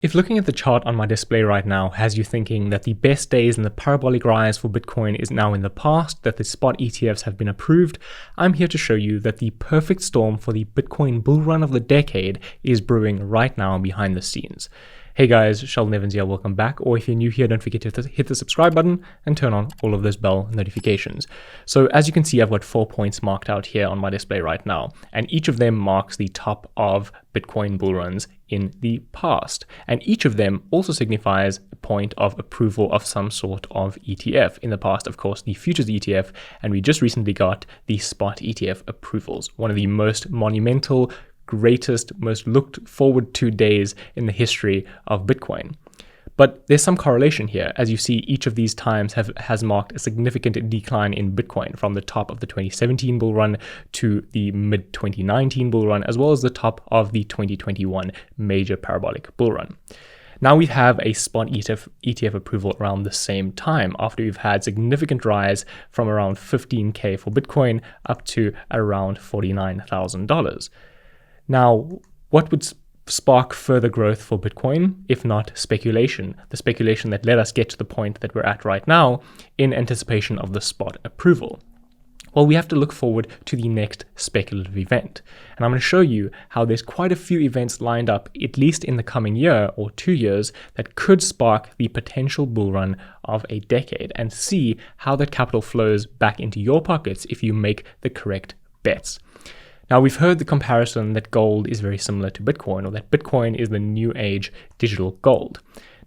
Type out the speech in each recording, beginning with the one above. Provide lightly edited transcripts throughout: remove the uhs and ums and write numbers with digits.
If looking at the chart on my display right now has you thinking that the best days in the parabolic rise for Bitcoin is now in the past, that the spot ETFs have been approved, I'm here to show you that the perfect storm for the Bitcoin bull run of the decade is brewing right now behind the scenes. Hey guys, Sheldon Evans here, welcome back, or if you're new here, don't forget to hit the subscribe button and turn on all of those bell notifications. So as you can see, I've got 4 points marked out here on my display right now, and each of them marks the top of Bitcoin bull runs in the past. And each of them also signifies a point of approval of some sort of ETF. In the past, of course, the futures ETF, and we just recently got the spot ETF approvals, one of the most monumental, greatest, most looked forward to days in the history of Bitcoin. But there's some correlation here. As you see, each of these times has marked a significant decline in Bitcoin from the top of the 2017 bull run to the mid-2019 bull run, as well as the top of the 2021 major parabolic bull run. Now we have a spot ETF approval around the same time, after we've had significant rise from around 15K for Bitcoin up to around $49,000. Now, what would spark further growth for Bitcoin, if not speculation? The speculation that let us get to the point that we're at right now in anticipation of the spot approval. Well, we have to look forward to the next speculative event. And I'm going to show you how there's quite a few events lined up, at least in the coming year or 2 years, that could spark the potential bull run of a decade, and see how that capital flows back into your pockets if you make the correct bets. Now, we've heard the comparison that gold is very similar to Bitcoin, or that Bitcoin is the new age digital gold.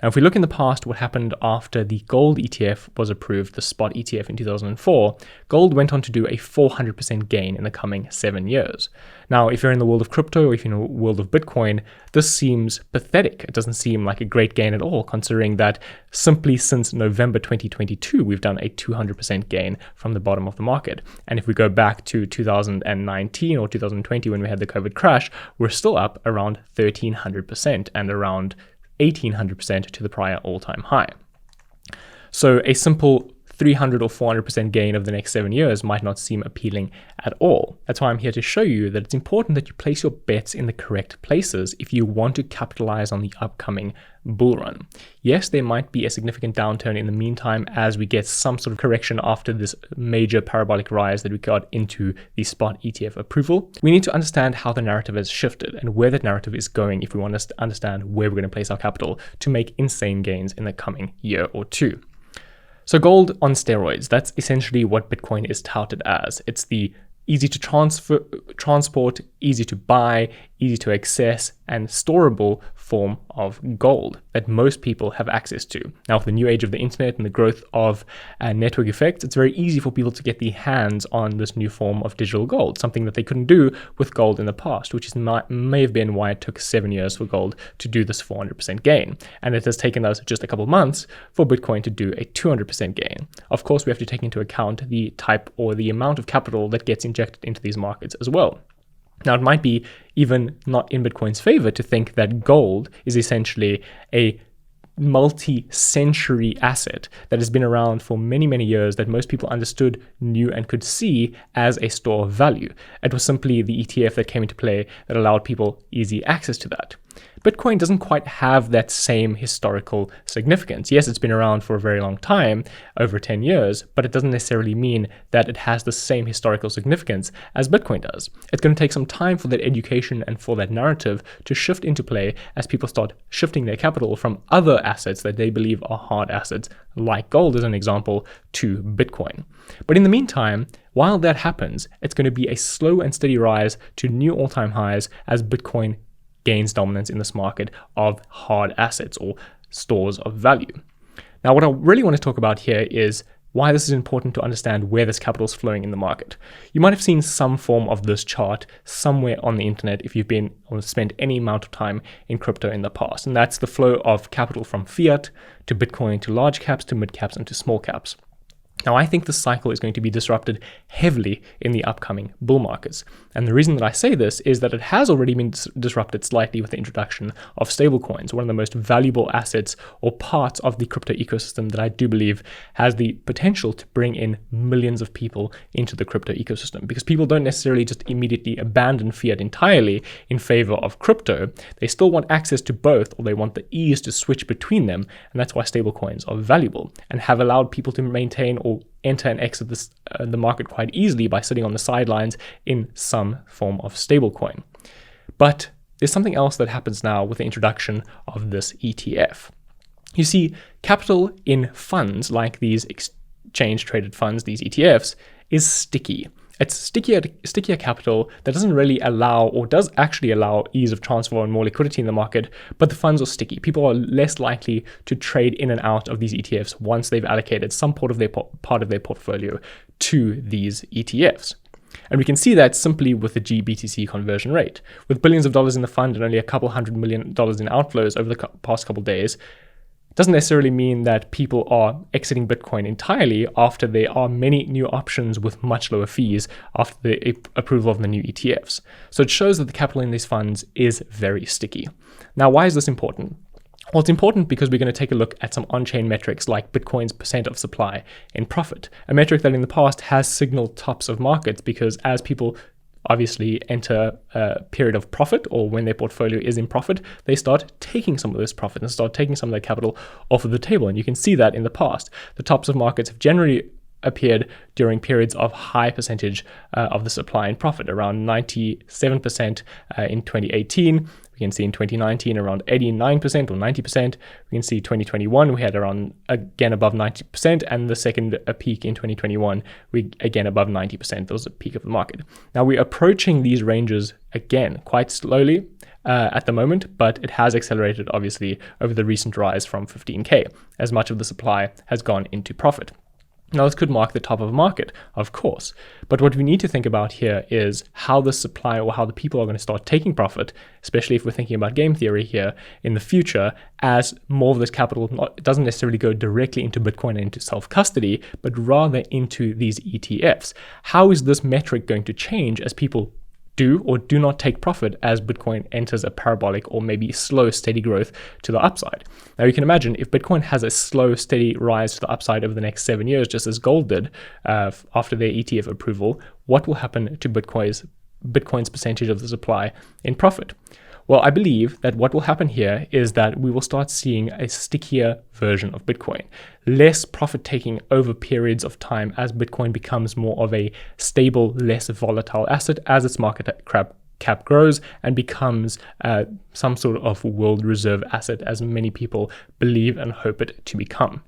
Now, if we look in the past, what happened after the gold ETF was approved, the spot ETF in 2004, gold went on to do a 400% gain in the coming 7 years. Now, if you're in the world of crypto, or if you're in the world of Bitcoin, this seems pathetic. It doesn't seem like a great gain at all, considering that simply since November 2022, we've done a 200% gain from the bottom of the market. And if we go back to 2019 or 2020 when we had the COVID crash, we're still up around 1,300% and around 1,800% to the prior all-time high. So a simple 300 or 400% gain over the next 7 years might not seem appealing at all. That's why I'm here to show you that it's important that you place your bets in the correct places if you want to capitalize on the upcoming bull run. Yes, there might be a significant downturn in the meantime as we get some sort of correction after this major parabolic rise that we got into the spot ETF approval. We need to understand how the narrative has shifted and where that narrative is going if we want to understand where we're going to place our capital to make insane gains in the coming year or two. So gold on steroids, that's essentially what Bitcoin is touted as. It's the easy to transport, easy to buy, easy to access, and storable form of gold that most people have access to. Now, with the new age of the internet and the growth of network effects, it's very easy for people to get their hands on this new form of digital gold, something that they couldn't do with gold in the past, which may have been why it took 7 years for gold to do this 400% gain. And it has taken us just a couple months for Bitcoin to do a 200% gain. Of course, we have to take into account the type or the amount of capital that gets injected into these markets as well. Now, it might be even not in Bitcoin's favor to think that gold is essentially a multi-century asset that has been around for many, many years, that most people understood, knew, and could see as a store of value. It was simply the ETF that came into play that allowed people easy access to that. Bitcoin doesn't quite have that same historical significance. Yes, it's been around for a very long time, over 10 years, but it doesn't necessarily mean that it has the same historical significance as Bitcoin does. It's going to take some time for that education and for that narrative to shift into play as people start shifting their capital from other assets that they believe are hard assets, like gold as an example, to Bitcoin. But in the meantime, while that happens, it's going to be a slow and steady rise to new all-time highs as Bitcoin gains dominance in this market of hard assets or stores of value. Now, what I really want to talk about here is why this is important to understand where this capital is flowing in the market. You might have seen some form of this chart somewhere on the internet if you've been or spent any amount of time in crypto in the past, and that's the flow of capital from fiat to Bitcoin to large caps to mid caps and to small caps. Now, I think the cycle is going to be disrupted heavily in the upcoming bull markets. And the reason that I say this is that it has already been disrupted slightly with the introduction of stablecoins, one of the most valuable assets or parts of the crypto ecosystem that I do believe has the potential to bring in millions of people into the crypto ecosystem. Because people don't necessarily just immediately abandon fiat entirely in favor of crypto. They still want access to both, or they want the ease to switch between them. And that's why stablecoins are valuable and have allowed people to maintain or enter and exit the market quite easily by sitting on the sidelines in some form of stablecoin. But there's something else that happens now with the introduction of this ETF. You see, capital in funds like these exchange-traded funds, these ETFs, is sticky. It's stickier capital that doesn't really allow, or does actually allow, ease of transfer and more liquidity in the market, but the funds are sticky. People are less likely to trade in and out of these ETFs once they've allocated some part of their portfolio to these ETFs. And we can see that simply with the GBTC conversion rate. With billions of dollars in the fund and only a couple $100 million in outflows over the past couple of days, doesn't necessarily mean that people are exiting Bitcoin entirely after there are many new options with much lower fees after the approval of the new ETFs. So it shows that the capital in these funds is very sticky. Now, why is this important? Well, it's important because we're going to take a look at some on-chain metrics like Bitcoin's percent of supply in profit, a metric that in the past has signaled tops of markets because as people obviously enter a period of profit, or when their portfolio is in profit, they start taking some of this profit and start taking some of their capital off of the table. And you can see that in the past. The tops of markets have generally appeared during periods of high percentage of the supply in profit, around 97% in 2018. We can see in 2019 around 89% or 90%. We can see 2021 we had around again above 90%, and the second peak in 2021 we again above 90%. That was the peak of the market. Now we're approaching these ranges again quite slowly at the moment, but it has accelerated obviously over the recent rise from 15K as much of the supply has gone into profit. Now, this could mark the top of a market, of course, but what we need to think about here is how the supply or how the people are going to start taking profit, especially if we're thinking about game theory here in the future, as more of this capital doesn't necessarily go directly into Bitcoin and into self-custody, but rather into these ETFs. How is this metric going to change as people do or do not take profit as Bitcoin enters a parabolic or maybe slow, steady growth to the upside? Now, you can imagine if Bitcoin has a slow, steady rise to the upside over the next 7 years, just as gold did after their ETF approval, what will happen to Bitcoin's percentage of the supply in profit? Well, I believe that what will happen here is that we will start seeing a stickier version of Bitcoin, less profit taking over periods of time as Bitcoin becomes more of a stable, less volatile asset as its market cap grows and becomes some sort of world reserve asset, as many people believe and hope it to become,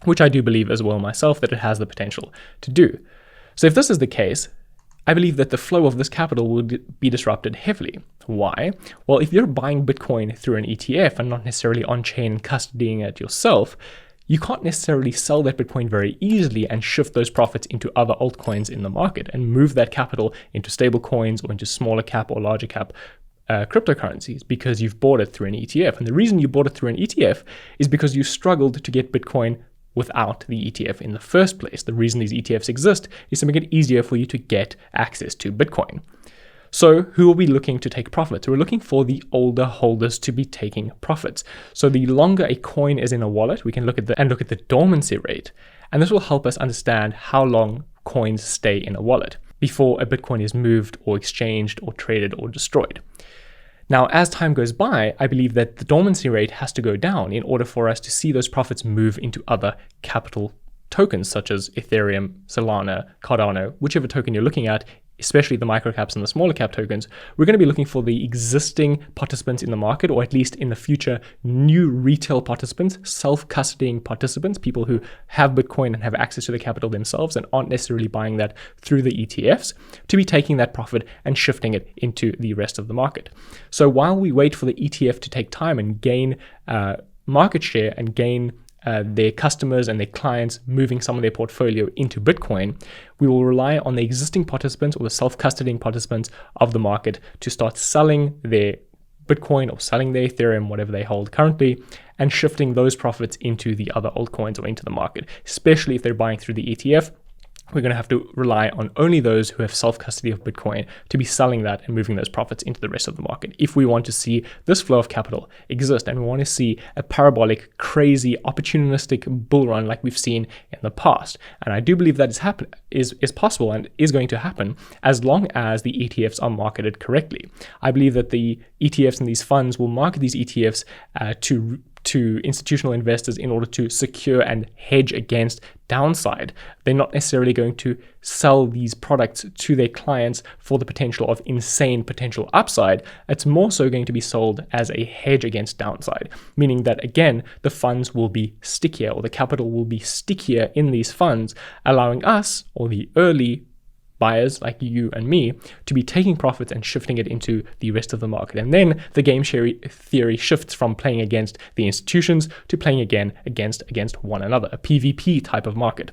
which I do believe as well myself that it has the potential to do. So if this is the case, I believe that the flow of this capital will be disrupted heavily. Why? Well, if you're buying Bitcoin through an ETF and not necessarily on-chain custodying it yourself, you can't necessarily sell that Bitcoin very easily and shift those profits into other altcoins in the market and move that capital into stable coins or into smaller cap or larger cap cryptocurrencies because you've bought it through an ETF. And the reason you bought it through an ETF is because you struggled to get Bitcoin without the ETF in the first place. The reason these ETFs exist is to make it easier for you to get access to Bitcoin. So who will be looking to take profits? We're looking for the older holders to be taking profits. So the longer a coin is in a wallet, we can look at the dormancy rate. And this will help us understand how long coins stay in a wallet before a Bitcoin is moved or exchanged or traded or destroyed. Now, as time goes by, I believe that the dormancy rate has to go down in order for us to see those profits move into other capital tokens such as Ethereum, Solana, Cardano, whichever token you're looking at, especially the microcaps and the smaller cap tokens. We're going to be looking for the existing participants in the market, or at least in the future, new retail participants, self-custodying participants, people who have Bitcoin and have access to the capital themselves and aren't necessarily buying that through the ETFs, to be taking that profit and shifting it into the rest of the market. So while we wait for the ETF to take time and gain market share and gain their customers and their clients moving some of their portfolio into Bitcoin, we will rely on the existing participants or the self-custodying participants of the market to start selling their Bitcoin or selling their Ethereum, whatever they hold currently, and shifting those profits into the other altcoins or into the market, especially if they're buying through the ETF. We're going to have to rely on only those who have self-custody of Bitcoin to be selling that and moving those profits into the rest of the market if we want to see this flow of capital exist, and we want to see a parabolic, crazy, opportunistic bull run like we've seen in the past. And I do believe that is possible and is going to happen as long as the ETFs are marketed correctly. I believe that the ETFs and these funds will market these ETFs to institutional investors in order to secure and hedge against downside. They're not necessarily going to sell these products to their clients for the potential of insane potential upside. It's more so going to be sold as a hedge against downside, meaning that, again, the funds will be stickier, or the capital will be stickier in these funds, allowing us, or the early buyers like you and me, to be taking profits and shifting it into the rest of the market. And then the game theory shifts from playing against the institutions to playing again against one another, a PvP type of market,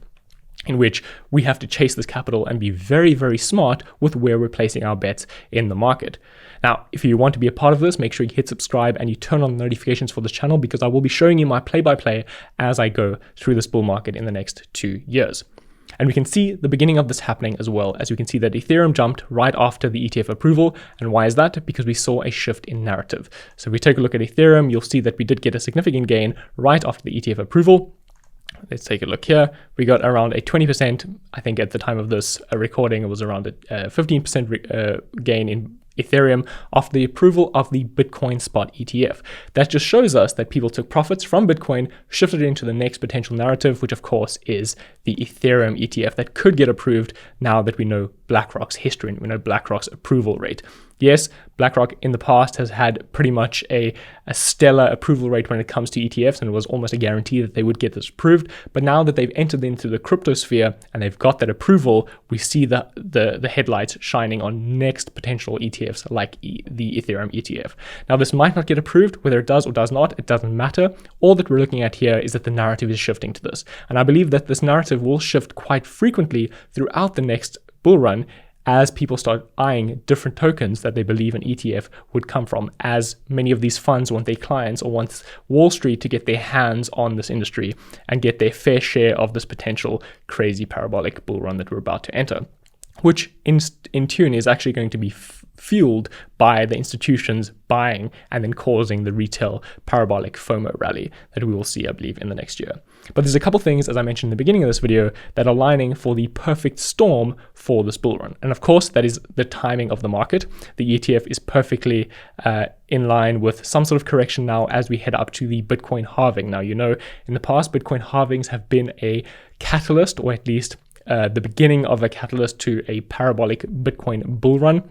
in which we have to chase this capital and be very, very smart with where we're placing our bets in the market. Now, if you want to be a part of this, make sure you hit subscribe and you turn on the notifications for this channel, because I will be showing you my play-by-play as I go through this bull market in the next 2 years. And we can see the beginning of this happening as well, as we can see that Ethereum jumped right after the ETF approval. And why is that? Because we saw a shift in narrative. So if we take a look at Ethereum, you'll see that we did get a significant gain right after the ETF approval. Let's take a look here. We got around a 20%, I think at the time of this recording, it was around a 15% gain in Ethereum after the approval of the Bitcoin spot ETF. That just shows us that people took profits from Bitcoin, shifted it into the next potential narrative, which of course is the Ethereum ETF that could get approved now that we know BlackRock's history and we know BlackRock's approval rate. Yes, BlackRock in the past has had pretty much a stellar approval rate when it comes to ETFs, and it was almost a guarantee that they would get this approved. But now that they've entered into the crypto sphere and they've got that approval, we see the headlights shining on next potential ETFs like the Ethereum ETF. Now, this might not get approved. Whether it does or does not, it doesn't matter. All that we're looking at here is that the narrative is shifting to this. And I believe that this narrative will shift quite frequently throughout the next bull run, as people start eyeing different tokens that they believe an ETF would come from, as many of these funds want their clients or wants Wall Street to get their hands on this industry and get their fair share of this potential crazy parabolic bull run that we're about to enter, which in tune is actually going to be fueled by the institutions buying and then causing the retail parabolic FOMO rally that we will see, I believe, in the next year. But there's a couple things, as I mentioned in the beginning of this video, that are lining for the perfect storm for this bull run. And of course, that is the timing of the market. The ETF is perfectly in line with some sort of correction now as we head up to the Bitcoin halving. Now, you know, in the past, Bitcoin halvings have been a catalyst, or at least the beginning of a catalyst to a parabolic Bitcoin bull run,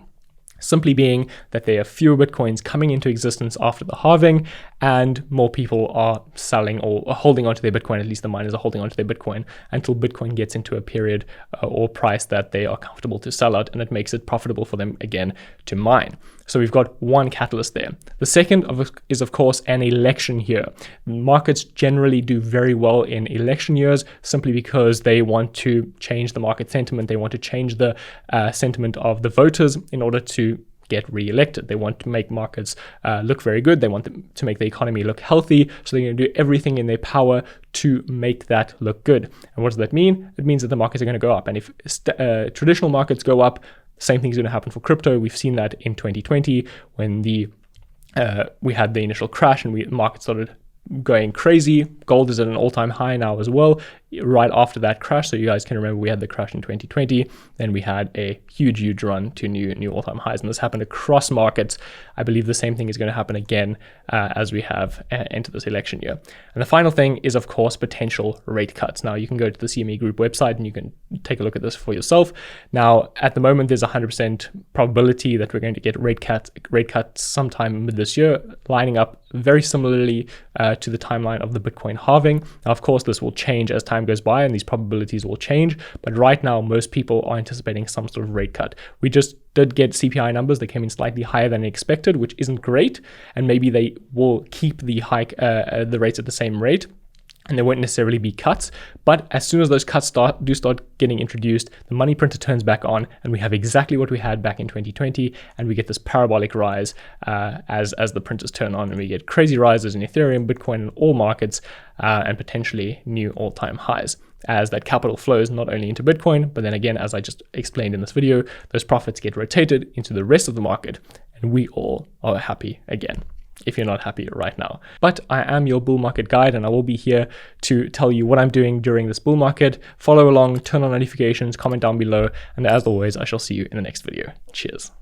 simply being that there are fewer Bitcoins coming into existence after the halving and more people are selling or holding onto their Bitcoin, at least the miners are holding onto their Bitcoin until Bitcoin gets into a period or price that they are comfortable to sell at, and it makes it profitable for them again to mine. So we've got one catalyst there. The second is, of course, an election year. Markets generally do very well in election years simply because they want to change the market sentiment. They want to change the sentiment of the voters in order to get re-elected. They want to make markets look very good. They want them to make the economy look healthy. So they're going to do everything in their power to make that look good. And what does that mean? It means that the markets are going to go up. And if traditional markets go up, same thing is going to happen for crypto. We've seen that in 2020 when we had the initial crash and the market started going crazy. Gold is at an all-time high now as well, right after that crash. So you guys can remember we had the crash in 2020, then we had a huge run to new all-time highs, and this happened across markets. I believe the same thing is going to happen again as we have entered this election year. And the final thing is, of course, potential rate cuts. Now, you can go to the CME Group website and you can take a look at this for yourself. Now, at the moment, there's a 100% probability that we're going to get rate cuts sometime mid this year, lining up very similarly to the timeline of the Bitcoin halving. Now, of course, this will change as time goes by and these probabilities will change. But right now, most people are anticipating some sort of rate cut. We just did get CPI numbers that came in slightly higher than expected, which isn't great. And maybe they will keep the hike, the rates at the same rate. and there won't necessarily be cuts. But as soon as those cuts start getting introduced, the money printer turns back on, and we have exactly what we had back in 2020, and we get this parabolic rise as the printers turn on, and we get crazy rises in Ethereum, Bitcoin, and all markets, and potentially new all-time highs, as that capital flows not only into Bitcoin, but then again, as I just explained in this video, those profits get rotated into the rest of the market, and we all are happy again, if you're not happy right now. But I am your bull market guide, and I will be here to tell you what I'm doing during this bull market. Follow along, turn on notifications, comment down below, and as always, I shall see you in the next video. Cheers.